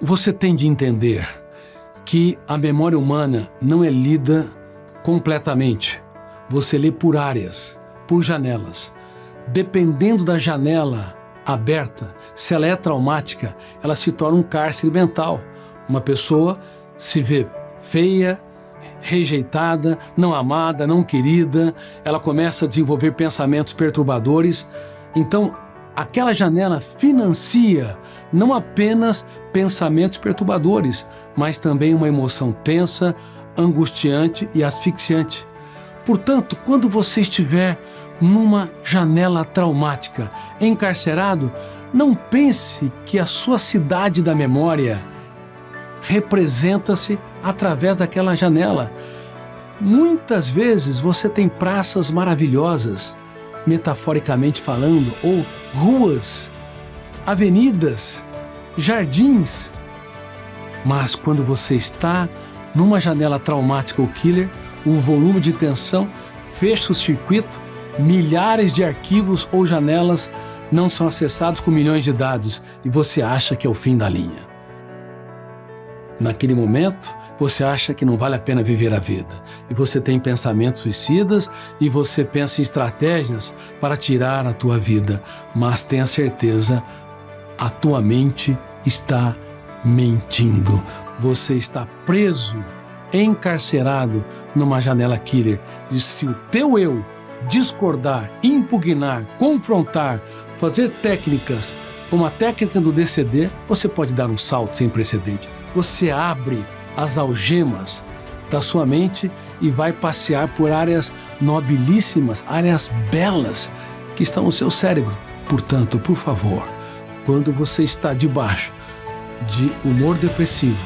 Você tem de entender que a memória humana não é lida completamente. Você lê por áreas, por janelas. Dependendo da janela aberta, se ela é traumática, ela se torna um cárcere mental. Uma pessoa se vê feia, rejeitada, não amada, não querida, ela começa a desenvolver pensamentos perturbadores. Então, aquela janela financia não apenas pensamentos perturbadores, mas também uma emoção tensa, angustiante e asfixiante. Portanto, quando você estiver numa janela traumática, encarcerado, não pense que a sua cidade da memória representa-se através daquela janela. Muitas vezes você tem praças maravilhosas, metaforicamente falando, ou ruas, avenidas, jardins. Mas quando você está numa janela traumática ou killer, o volume de tensão fecha o circuito, milhares de arquivos ou janelas não são acessados com milhões de dados e você acha que é o fim da linha. Naquele momento, você acha que não vale a pena viver a vida. E você tem pensamentos suicidas e você pensa em estratégias para tirar a tua vida. Mas tenha certeza, a tua mente está mentindo. Você está preso, encarcerado numa janela killer. E se o teu eu discordar, impugnar, confrontar, fazer técnicas como a técnica do DCD, você pode dar um salto sem precedente. Você abre as algemas da sua mente e vai passear por áreas nobilíssimas, áreas belas que estão no seu cérebro. Portanto, por favor, quando você está debaixo de humor depressivo,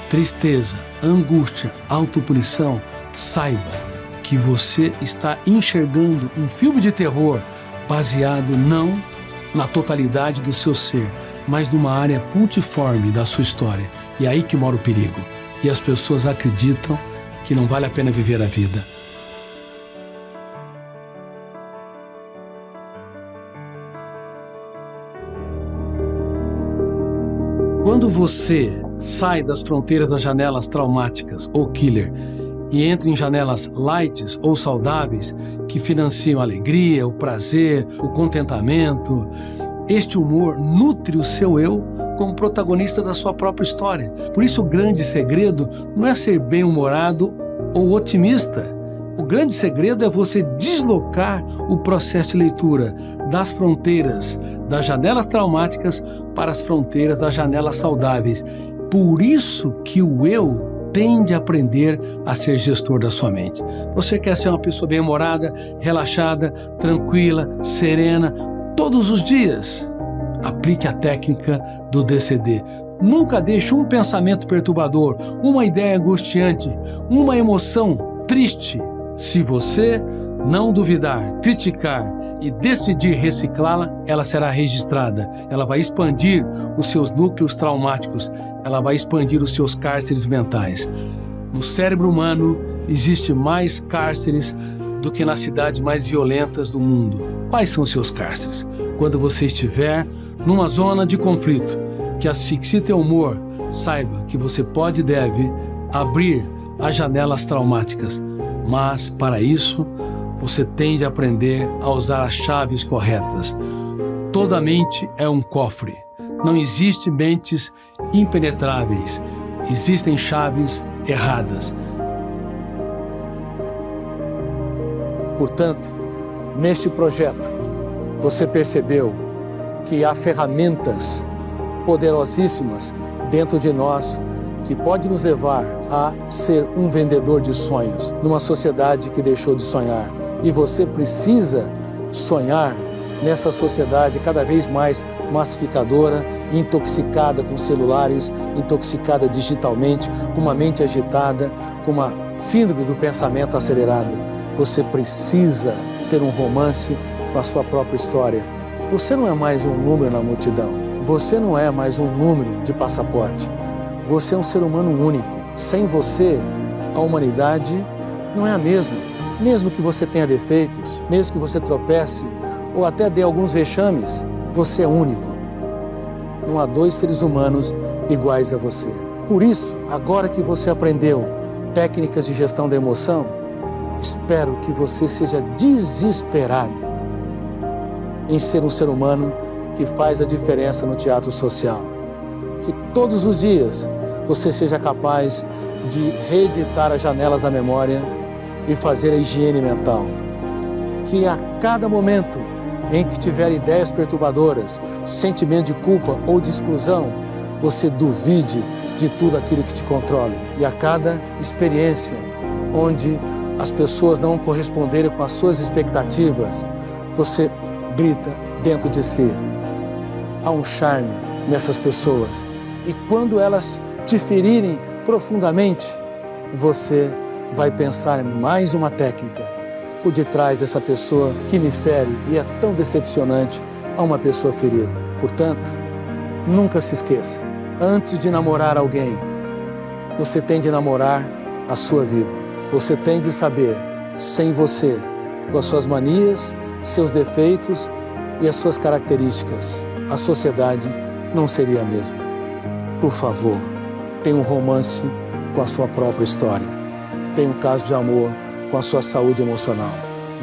tristeza, angústia, autopunição, saiba que você está enxergando um filme de terror baseado não na totalidade do seu ser, mas numa área pontiforme da sua história. E é aí que mora o perigo. E as pessoas acreditam que não vale a pena viver a vida. Quando você sai das fronteiras das janelas traumáticas ou killer e entra em janelas light ou saudáveis que financiam a alegria, o prazer, o contentamento, este humor nutre o seu eu como protagonista da sua própria história. Por isso o grande segredo não é ser bem-humorado ou otimista. O grande segredo é você deslocar o processo de leitura das fronteiras das janelas traumáticas para as fronteiras das janelas saudáveis. Por isso que o eu tende a aprender a ser gestor da sua mente. Você quer ser uma pessoa bem-humorada, relaxada, tranquila, serena, todos os dias? Aplique a técnica do DCD. Nunca deixe um pensamento perturbador, uma ideia angustiante, uma emoção triste. Se você não duvidar, criticar e decidir reciclá-la, ela será registrada. Ela vai expandir os seus núcleos traumáticos. Ela vai expandir os seus cárceres mentais. No cérebro humano, existe mais cárceres do que nas cidades mais violentas do mundo. Quais são os seus cárceres? Quando você estiver numa zona de conflito que asfixia teu humor, saiba que você pode e deve abrir as janelas traumáticas. Mas, para isso, você tem de aprender a usar as chaves corretas. Toda mente é um cofre. Não existe mentes impenetráveis. Existem chaves erradas. Portanto, neste projeto, você percebeu que há ferramentas poderosíssimas dentro de nós que pode nos levar a ser um vendedor de sonhos numa sociedade que deixou de sonhar. E você precisa sonhar nessa sociedade cada vez mais massificadora, intoxicada com celulares, intoxicada digitalmente, com uma mente agitada, com uma síndrome do pensamento acelerado. Você precisa ter um romance com a sua própria história. Você não é mais um número na multidão. Você não é mais um número de passaporte. Você é um ser humano único. Sem você, a humanidade não é a mesma. Mesmo que você tenha defeitos, mesmo que você tropece ou até dê alguns vexames, você é único. Não há dois seres humanos iguais a você. Por isso, agora que você aprendeu técnicas de gestão da emoção, espero que você seja desesperado em ser um ser humano que faz a diferença no teatro social. Que todos os dias você seja capaz de reeditar as janelas da memória e fazer a higiene mental. Que a cada momento em que tiver ideias perturbadoras, sentimento de culpa ou de exclusão, você duvide de tudo aquilo que te controla. E a cada experiência onde as pessoas não corresponderem com as suas expectativas, você grita dentro de si. Há um charme nessas pessoas. E quando elas te ferirem profundamente, você vai pensar em mais uma técnica por detrás dessa pessoa que me fere e é tão decepcionante a uma pessoa ferida. Portanto, nunca se esqueça, antes de namorar alguém, você tem de namorar a sua vida. Você tem de saber, sem você, com as suas manias, seus defeitos e as suas características, a sociedade não seria a mesma. Por favor, tenha um romance com a sua própria história. Tenha um caso de amor com a sua saúde emocional.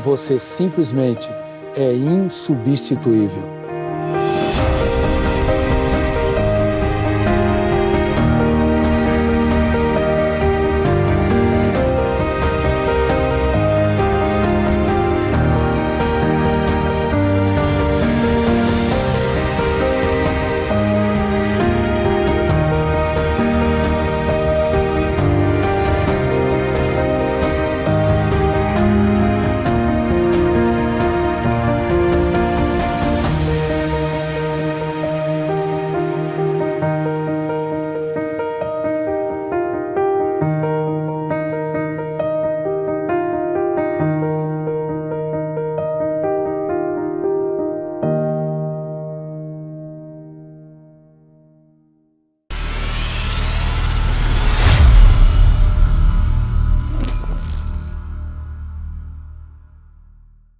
Você simplesmente é insubstituível.